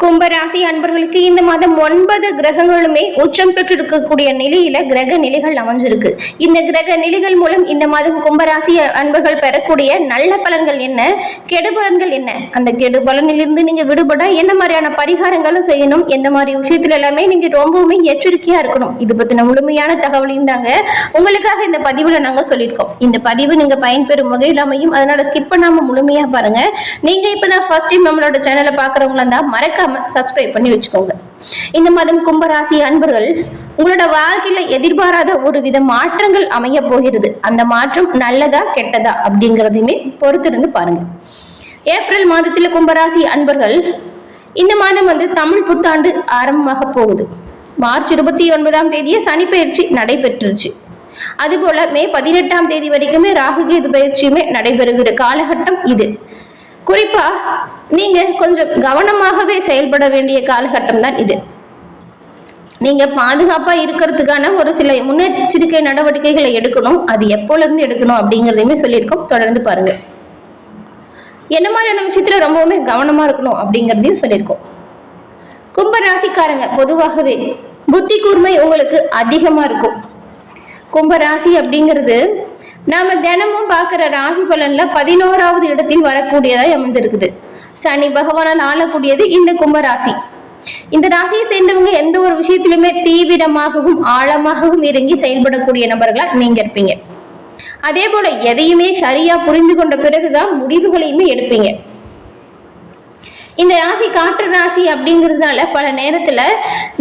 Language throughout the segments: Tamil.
கும்பராசி அன்பர்களுக்கு இந்த மாதம் 9 கிரகங்களுமே உச்சம் பெற்றிருக்கக்கூடிய நிலையில கிரக நிலைகள் அமைஞ்சிருக்கு. இந்த கிரக நிலைகள் மூலம் இந்த மாதம் கும்பராசி அன்பர்கள் பெறக்கூடிய நல்ல பலன்கள் என்ன, கெடு பலன்கள் என்ன, அந்த கெடு பலனிலிருந்து நீங்க விடுபட என்ன மாதிரியான பரிகாரங்களும் செய்யணும், எந்த மாதிரி விஷயத்துல எல்லாமே நீங்க ரொம்பவுமே எச்சரிக்கையா இருக்கணும், இது பத்தின முழுமையான தகவலையும் தாங்க உங்களுக்காக இந்த பதிவுல நாங்க சொல்லியிருக்கோம். இந்த பதிவு நீங்க பயன்பெறும் வகையில் அமையும், அதனால ஸ்கிப் பண்ணாம முழுமையா பாருங்க. நீங்க இப்பதான் ஃபர்ஸ்ட் டைம் நம்மளோட சேனலை பாக்குறவங்களா இருந்தா மறக்காம சப்ஸ்கிரைப் பண்ணி வச்சுக்கோங்க. இந்த மாதம் கும்பராசி அன்பர்கள் உங்களோட வாழ்க்கையில எதிர்பாராத ஒரு வித மாற்றங்கள் அமைய போகிறது. அந்த மாற்றம் நல்லதா கெட்டதா அப்படிங்கறதையுமே பொறுத்திருந்து பாருங்க. ஏப்ரல் மாதத்துல கும்பராசி அன்பர்கள் இந்த மாதம் தமிழ் புத்தாண்டு ஆரம்பமாக போகுது. மார்ச் 29ஆம் தேதியே சனி பயிற்சி நடைபெற்றுச்சு. அதுபோல மே 18ஆம் தேதி வரைக்குமே ராகுகேது பயிற்சியுமே நடைபெறுகிற காலகட்டம் இது. குறிப்பா நீங்க கொஞ்சம் கவனமாகவே செயல்பட வேண்டிய காலகட்டம் தான் இது. நீங்க பாதுகாப்பா இருக்கிறதுக்கான ஒரு சில முன்னெச்சரிக்கை நடவடிக்கைகளை எடுக்கணும். அது எப்போல இருந்து எடுக்கணும் அப்படிங்கறதையுமே சொல்லியிருக்கோம். தொடர்ந்து பாருங்க. என்ன மாதிரியான விஷயத்துல ரொம்பவுமே கவனமா இருக்கணும் அப்படிங்கறதையும் சொல்லியிருக்கோம். கும்பராசிக்காரங்க பொதுவாகவே புத்தி கூர்மை உங்களுக்கு அதிகமா இருக்கும். கும்பராசி அப்படிங்கிறது நாம தினமும் பார்க்கிற ராசி பலன்ல 11வது இடத்தில் வரக்கூடியதாய் அமைந்திருக்குது. சனி பகவானால் ஆளக்கூடியது இந்த கும்பராசி. இந்த ராசியை சேர்ந்தவங்க எந்த ஒரு விஷயத்திலுமே தீவிரமாகவும் ஆழமாகவும் இறங்கி செயல்படக்கூடிய நபர்களா நீங்க இருப்பீங்க. அதே போல எதையுமே சரியா புரிந்து கொண்ட பிறகுதான் முடிவுகளையுமே எடுப்பீங்க. இந்த ராசி காற்று ராசி அப்படிங்கிறதுனால பல நேரத்துல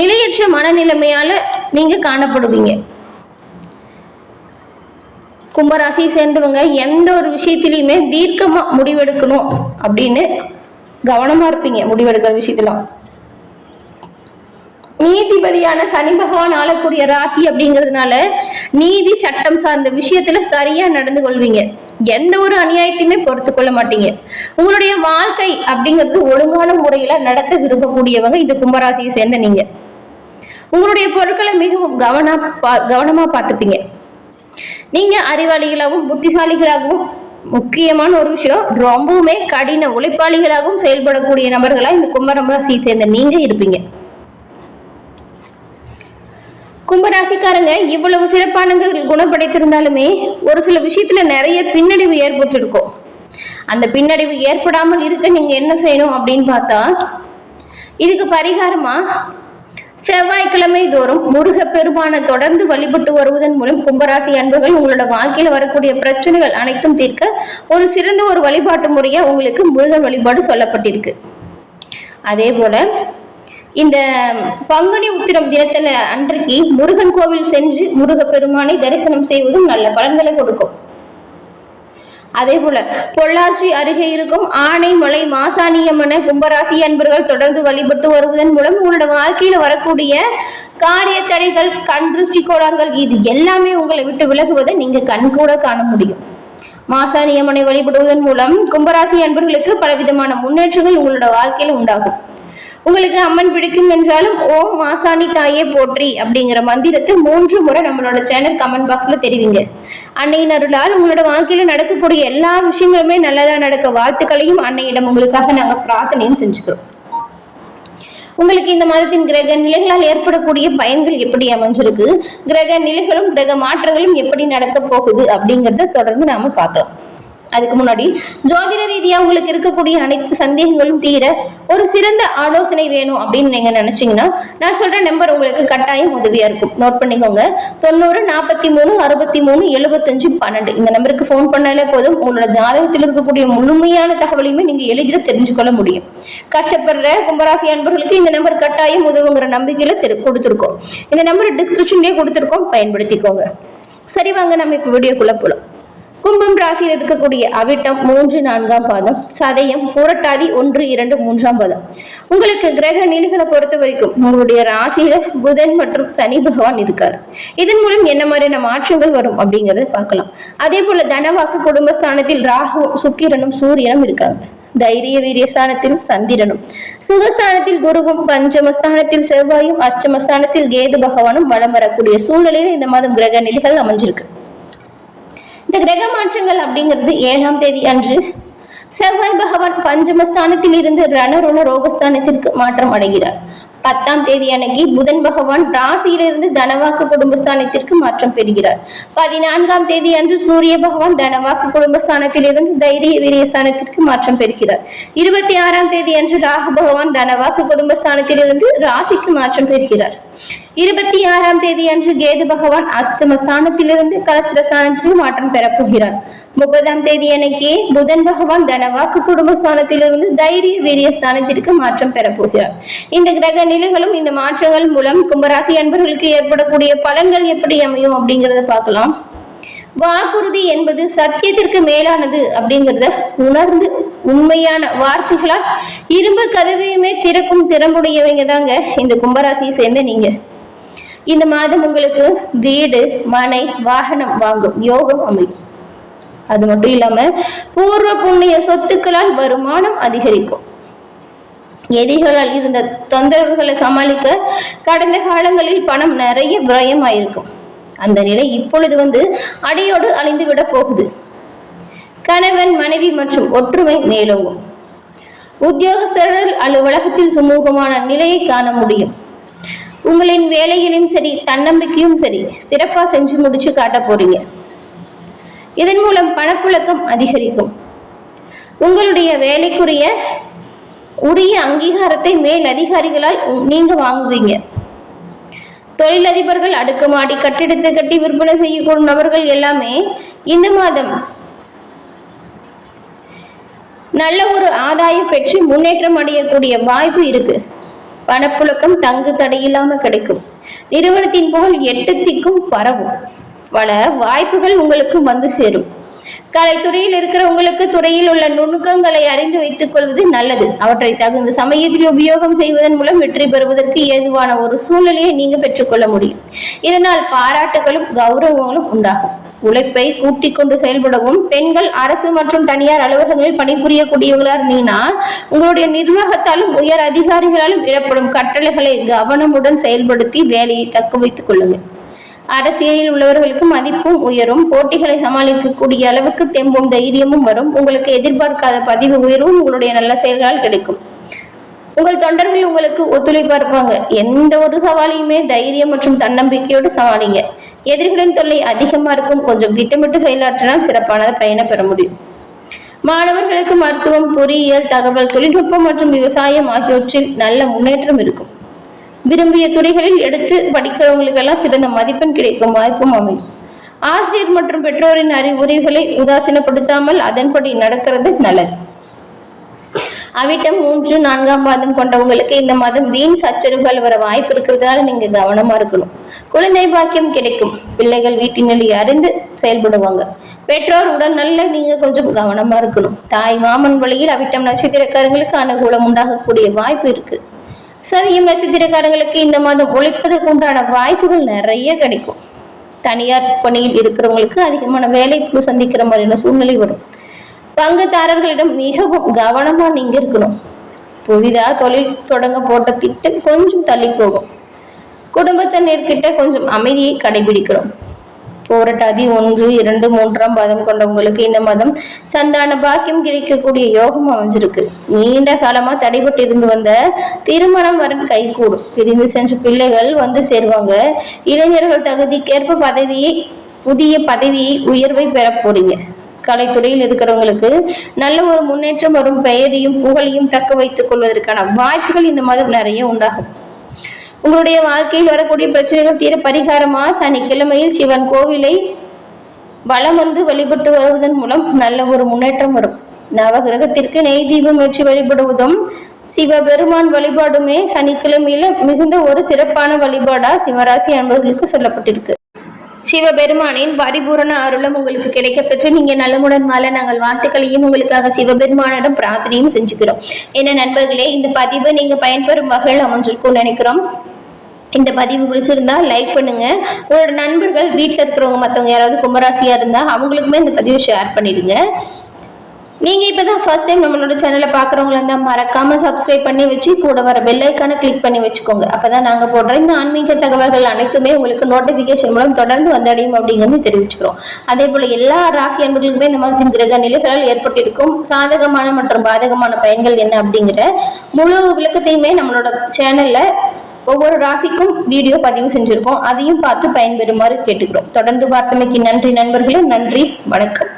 நிலையற்ற மனநிலைமையால நீங்க காணப்படுவீங்க. கும்பராசியை சேர்ந்தவங்க எந்த ஒரு விஷயத்திலையுமே தீர்க்கமா முடிவெடுக்கணும் அப்படின்னு கவனமா இருப்பீங்க. முடிவெடுக்கிற விஷயத்துல நீதிபதியான சனி பகவான் ஆளக்கூடிய ராசி அப்படிங்கிறதுனால நீதி சட்டம் சார்ந்த விஷயத்துல சரியா நடந்து கொள்வீங்க. எந்த ஒரு அநியாயத்தையுமே பொறுத்து கொள்ள மாட்டீங்க. உங்களுடைய வாழ்க்கை அப்படிங்கிறது ஒழுங்கான முறையில நடத்த விரும்பக்கூடியவங்க இந்த கும்பராசியை சேர்ந்த நீங்க. உங்களுடைய பொருட்களை மிகவும் கவனமா பார்த்துப்பீங்க. நீங்க அறிவாளிகளாகவும் புத்திசாலிகளாகவும் முக்கியமான ஒரு விஷயம் ரொம்பவுமே கடின உழைப்பாளிகளாகவும் செயல்படக்கூடிய நபர்களா இந்த கும்பராசியை சேர்ந்த நீங்க இருப்பீங்க. கும்பராசிக்காரங்க இவ்வளவு சிறப்பான குணப்படைத்திருந்தாலுமே ஒரு சில விஷயத்துல நிறைய பின்னடைவு ஏற்பட்டிருக்கும். அந்த பின்னடைவு ஏற்படாமல் இருக்க நீங்க என்ன செய்யணும் அப்படின்னு பார்த்தா, இதுக்கு பரிகாரமா செவ்வாய்க்கிழமை தோறும் முருக பெருமானை தொடர்ந்து வழிபட்டு வருவதன் மூலம் கும்பராசி அன்பர்கள் உங்களோட வாழ்க்கையில வரக்கூடிய பிரச்சனைகள் அனைத்தும் தீர்க்க ஒரு சிறந்த ஒரு வழிபாட்டு முறையா உங்களுக்கு முருகன் வழிபாடு சொல்லப்பட்டிருக்கு. அதே போல இந்த பங்குனி உத்திரம் தினத்துல அன்றைக்கு முருகன் கோவில் சென்று முருக பெருமானை தரிசனம் செய்வதும் நல்ல பலன்களை கொடுக்கும். அதே போல பொள்ளாச்சி அருகே இருக்கும் ஆனைமலை மாசாணியம்மனை கும்பராசி அன்பர்கள் தொடர்ந்து வழிபட்டு வருவதன் மூலம் உங்களோட வாழ்க்கையில வரக்கூடிய காரிய தடைகள், கண் திருஷ்டி கோளாறுகள் இது எல்லாமே உங்களை விட்டு விலகுவதை நீங்க கண்கூட காண முடியும். மாசாணியம்மனை வழிபடுவதன் மூலம் கும்பராசி அன்பர்களுக்கு பலவிதமான முன்னேற்றங்கள் உங்களோட வாழ்க்கையில உண்டாகும். உங்களுக்கு அம்மன் பிடிக்கும் என்றாலும் ஓம் மாசாணி தாயே போற்றி அப்படிங்கிற மந்திரத்தை 3 முறை நம்மளோட சேனல் கமெண்ட் பாக்ஸ்ல தெரிவிங்க. அன்னையின் அருளால் உங்களோட வாழ்க்கையில நடக்கக்கூடிய எல்லா விஷயங்களுமே நல்லதா நடக்க வாழ்த்துக்களையும் அன்னையிடம் உங்களுக்காக நாங்க பிரார்த்தனையும் செஞ்சுக்கிறோம். உங்களுக்கு இந்த மாதத்தின் கிரக நிலைகளால் ஏற்படக்கூடிய பயன்கள் எப்படி அமைஞ்சிருக்கு, கிரக நிலைகளும் கிரக மாற்றங்களும் எப்படி நடக்க போகுது அப்படிங்கறத தொடர்ந்து நாம பார்க்கலாம். அதுக்கு முன்னாடி ஜோதிட ரீதியா உங்களுக்கு இருக்கக்கூடிய அனைத்து சந்தேகங்களும் தீர ஒரு சிறந்த ஆலோசனை வேணும் அப்படின்னு நீங்க நினைச்சீங்கன்னா நான் சொல்ற நம்பர் உங்களுக்கு கட்டாயம் உதவியா இருக்கும். நோட் பண்ணிக்கோங்க. 90 43 63 75 12 இந்த நம்பருக்கு போன் பண்ணாலே போதும். உங்களோட ஜாதகத்தில் இருக்கக்கூடிய முழுமையான தகவலையுமே நீங்க எளிதில் தெரிஞ்சுக்கொள்ள முடியும். கஷ்டப்படுற கும்பராசி அன்பர்களுக்கு இந்த நம்பர் கட்டாயம் உதவுங்கிற நம்பிக்கையில கொடுத்துருக்கோம். இந்த நம்பர் டிஸ்கிரிப்ஷன்லயே கொடுத்துருக்கோம், பயன்படுத்திக்கோங்க. சரி, வாங்க நம்ம இப்ப வீடியோக்குள்ள போலாம். கும்பம் ராசியில் இருக்கக்கூடிய அவிட்டம் 3 4ஆம் பாதம், சதயம் புரட்டாதி 1 2 3ஆம் பாதம். உங்களுக்கு கிரக நிலைகளை பொறுத்த வரைக்கும் உங்களுடைய ராசியில புதன் மற்றும் சனி பகவான் இருக்காரு. இதன் மூலம் என்ன மாதிரியான மாற்றங்கள் வரும் அப்படிங்கறத பார்க்கலாம். அதே போல தனவாக்கு குடும்பஸ்தானத்தில் ராகுவும் சுக்கிரனும் சூரியனும் இருக்காங்க. தைரிய வீரியஸ்தானத்தில் சந்திரனும், சுகஸ்தானத்தில் குருவும், பஞ்சமஸ்தானத்தில் செவ்வாயும், அஷ்டமஸ்தானத்தில் கேது பகவானும் வலம் வரக்கூடிய சூழ்நிலையில இந்த மாதம் கிரக நிலைகள் அமைஞ்சிருக்கு. இந்த கிரக மாற்றங்கள் அப்படிங்கிறது 7ஆம் தேதி அன்று செவ்வாய் பகவான் பஞ்சமஸ்தானத்தில் இருந்து ரணருண ரோகஸ்தானத்திற்கு மாற்றம் அடைகிறார். 10ஆம் தேதி அன்னைக்கு புதன் பகவான் ராசியிலிருந்து தனவாக்கு குடும்பஸ்தானத்திற்கு மாற்றம் பெறுகிறார். 14ஆம் தேதி அன்று சூரிய பகவான் தனவாக்கு குடும்பஸ்தானத்தில் இருந்து தைரிய வீரியஸ்தானத்திற்கு மாற்றம் பெறுகிறார். 26ஆம் தேதி அன்று ராகு பகவான் தனவாக்கு குடும்பஸ்தானத்தில் இருந்து ராசிக்கு மாற்றம் பெறுகிறார். 26ஆம் தேதி அன்று கேது பகவான் அஷ்டமஸ்தானத்திலிருந்து கலஸ்திரஸ்தானத்திற்கு மாற்றம் பெறப்போகிறார். 30ஆம் தேதி அன்னைக்கு புதன் பகவான் தனவாக்கு குடும்பஸ்தானத்திலிருந்து தைரிய வீரியஸ்தானத்திற்கு மாற்றம் பெறப்போகிறார். இந்த கிரக நிலைகளும் இந்த மாற்றங்கள் மூலம் கும்பராசி அன்பர்களுக்கு ஏற்படக்கூடிய பலன்கள் எப்படி அமையும் அப்படிங்கறத பார்க்கலாம். வாக்குறுதி என்பது சத்தியத்திற்கு மேலானது அப்படிங்கிறத உணர்ந்து உண்மையான வார்த்தைகளால் இரும்பு கதவையுமே திறக்கும் திறமுடையவங்க தாங்க இந்த கும்பராசியை சேர்ந்த நீங்க. இந்த மாதம் உங்களுக்கு வீடு, மனை, வாகனம் வாங்கும் யோகம் அமையும். அது மட்டும் இல்லாம பூர்வ புண்ணிய சொத்துக்களால் வருமானம் அதிகரிக்கும். எதிரிகளால் இருந்த தொந்தரவுகளை சமாளிக்க கடந்த காலங்களில் பணம் நிறைய விரயமாயிருக்கும். அந்த நிலை இப்பொழுது அடியோடு அழிந்து விட போகுது. கணவன், மனைவி மற்றும் ஒற்றுமை மேலோங்கும். உத்தியோகஸ்தர்கள் அலுவலகத்தில் சுமூகமான நிலையை காண முடியும். உங்களின் வேலையிலும் சரி, தன்னம்பிக்கையும் சரி சிறப்பா செஞ்சு முடிச்சு காட்ட போறீங்க. இதன் மூலம் பணப்புழக்கம் அதிகரிக்கும். உங்களுடைய வேலைக்குரிய உரிய அங்கீகாரத்தை மேல் அதிகாரிகளால் நீங்க வாங்குவீங்க. தொழிலதிபர்கள், அடுக்குமாடி கட்டிடத்தை கட்டி விற்பனை செய்யக்கூடிய நபர்கள் எல்லாமே இந்த மாதம் நல்ல ஒரு ஆதாயம் பெற்று முன்னேற்றம் அடையக்கூடிய வாய்ப்பு இருக்கு. பணப்புழக்கம் தங்கு தடையில்லாம கிடைக்கும். நிறுவனத்தின் புகழ் 8 திக்கும் பரவும். பல வாய்ப்புகள் உங்களுக்கு வந்து சேரும். கலைத்துறையில் இருக்கிற உங்களுக்கு துறையில் உள்ள நுணுக்கங்களை அறிந்து வைத்துக் கொள்வது நல்லது. அவற்றை தகுந்த சமயத்தில் உபயோகம் செய்வதன் மூலம் வெற்றி பெறுவதற்கு ஏதுவான ஒரு சூழ்நிலையை நீங்க பெற்றுக்கொள்ள முடியும். இதனால் பாராட்டுகளும் கௌரவங்களும் உண்டாகும். உழைப்பை கூட்டிக் கொண்டு செயல்படவும். பெண்கள் அரசு மற்றும் தனியார் அலுவலகங்களில் பணிபுரியக்கூடியவங்களா இருந்தீங்கன்னா உங்களுடைய நிர்வாகத்தாலும் உயர் அதிகாரிகளாலும் இடப்படும் கட்டளைகளை கவனமுடன் செயல்படுத்தி வேலையை தக்க வைத்துக் கொள்ளுங்கள். அரசியலில் உள்ளவர்களுக்கு மதிப்பும் உயரும். போட்டிகளை சமாளிக்கக்கூடிய அளவுக்கு தெம்பும் தைரியமும் வரும். உங்களுக்கு எதிர்பார்க்காத பதிவு உயர்வும் உங்களுடைய நல்ல செயல்களால் கிடைக்கும். உங்கள் தொண்டர்கள் உங்களுக்கு ஒத்துழைப்பா இருப்பாங்க. எந்த ஒரு சவாலையுமே தைரியம் மற்றும் தன்னம்பிக்கையோடு சமாளிங்க. எதிரிகளின் தொல்லை அதிகமா இருக்கும். கொஞ்சம் திட்டமிட்டு செயலாற்றினால் சிறப்பான பயனை பெற முடியும். மாணவர்களுக்கு மருத்துவம், பொறியியல், தகவல் தொழில்நுட்பம் மற்றும் விவசாயம் ஆகியவற்றில் நல்ல முன்னேற்றம் இருக்கும். விரும்பிய துறைகளில் எடுத்து படிக்கிறவங்களுக்கெல்லாம் சிறந்த மதிப்பெண் கிடைக்கும் வாய்ப்பும் அமையும். ஆசிரியர் மற்றும் பெற்றோரின் அறிவுரைகளை உதாசீனப்படுத்தாமல் அதன்படி நடக்கிறது நல்லது. அவிட்டம் 3, 4ஆம் பாதம் கொண்டவங்களுக்கு இந்த மாதம் வீண் சச்சரவுகள் வர வாய்ப்பு இருக்கிறதால நீங்க கவனமா இருக்கணும். குழந்தை பாக்கியம் கிடைக்கும். பிள்ளைகள் வீட்டின் நிலையை அறிந்து செயல்படுவாங்க. பெற்றோர் உடல் நல்ல நீங்க கொஞ்சம் கவனமா இருக்கணும். தாய் மாமன் வழியில் அவிட்டம் நட்சத்திரக்காரங்களுக்கு அனுகூலம் உண்டாகக்கூடிய வாய்ப்பு இருக்கு. சதயம் நட்சத்திரக்காரங்களுக்கு இந்த மாதம் உழைப்பதற்கு உண்டான வாய்ப்புகள் நிறைய கிடைக்கும். தனியார் பணியில் இருக்கிறவங்களுக்கு அதிகமான வேலை சந்திக்கிற மாதிரியான சூழ்நிலை வரும். பங்குதாரர்களிடம் மிகவும் கவனமா நீங்க இருக்கணும். புதிதா தொழில் தொடங்க போட்ட திட்டம் கொஞ்சம் தள்ளி போகும். குடும்பத்தினர்கிட்ட கொஞ்சம் அமைதியை கடைபிடிக்கணும். போராட்டாதி 1, 2, 3ஆம் பாதம் கொண்டவங்களுக்கு இந்த மாதம் சந்தான பாக்கியம் கிடைக்கக்கூடிய யோகம் அமைஞ்சிருக்கு. நீண்ட காலமா தடைபட்டு இருந்து வந்த திருமணம் வரன் கைகூடும். பிரிந்து சென்ற பிள்ளைகள் வந்து சேருவாங்க. இளைஞர்கள் தகுதிக்கேற்ப புதிய பதவியை உயர்வை பெற போறீங்க. கலைத்துறையில் இருக்கிறவங்களுக்கு நல்ல ஒரு முன்னேற்றம் வரும். பெயரையும் புகழையும் தக்க வைத்துக் கொள்வதற்கான வாய்ப்புகள் இந்த மாதம் நிறைய உண்டாகும். உங்களுடைய வாழ்க்கையில் வரக்கூடிய பிரச்சனைகள் தீர பரிகாரமா சனிக்கிழமையில் சிவன் கோவிலை வலம் வந்து வழிபட்டு வருவதன் மூலம் நல்ல ஒரு முன்னேற்றம் வரும். நவகிரகத்திற்கு நெய் தீபம் வச்சு வழிபடுவதும் சிவபெருமான் வழிபாடுமே சனிக்கிழமையில மிகுந்த ஒரு சிறப்பான வழிபாடா சிவராசி அன்பர்களுக்கு சொல்லப்பட்டிருக்கு. சிவபெருமானின் பரிபூரண அருளும் உங்களுக்கு கிடைக்க பெற்று நீங்க நலமுடன் வாழ நாங்கள் வாழ்த்துக்களையும் உங்களுக்காக சிவபெருமானிடம் பிரார்த்தனையும் செஞ்சுக்கிறோம். என்ன நண்பர்களே, இந்த பதிவை நீங்க பயன்பெறும் வகையில் அமைஞ்சிருக்கும்னு நினைக்கிறோம். இந்த பதிவு பிடிச்சிருந்தா லைக் பண்ணுங்க. உங்களோட நண்பர்கள், வீட்டில் இருக்கிறவங்க, மற்றவங்க யாராவது கும்பராசியா இருந்தா அவங்களுக்குமே இந்த பதிவை ஷேர் பண்ணிடுங்க. நீங்க இப்பதான் ஃபர்ஸ்ட் டைம் நம்மளோட சேனலை பாக்குறவங்களா இருந்தா மறக்காம சப்ஸ்கிரைப் பண்ணி வச்சு கூட வர பெல் ஐக்கான கிளிக் பண்ணி வச்சுக்கோங்க. அப்பதான் நாங்க போடுற இந்த ஆன்மீக தகவல்கள் அனைத்துமே உங்களுக்கு நோட்டிபிகேஷன் மூலம் தொடர்ந்து வந்தடையும் அப்படிங்கிறது தெரிவிச்சுக்கிறோம். அதே போல எல்லா ராசி அன்பர்களுக்குமே இந்த மாதிரி கிரக நிலைகளால் ஏற்பட்டிருக்கும் சாதகமான மற்றும் பாதகமான பயன்கள் என்ன அப்படிங்கிற முழு விளக்கத்தையுமே நம்மளோட சேனல்ல ஒவ்வொரு ராசிக்கும் வீடியோ பதிவு செஞ்சிருக்கோம். அதையும் பார்த்து பயன்பெறுமாறு கேட்டுக்கிறோம். தொடர்ந்து பார்த்தமைக்கு நன்றி நண்பர்களே. நன்றி, வணக்கம்.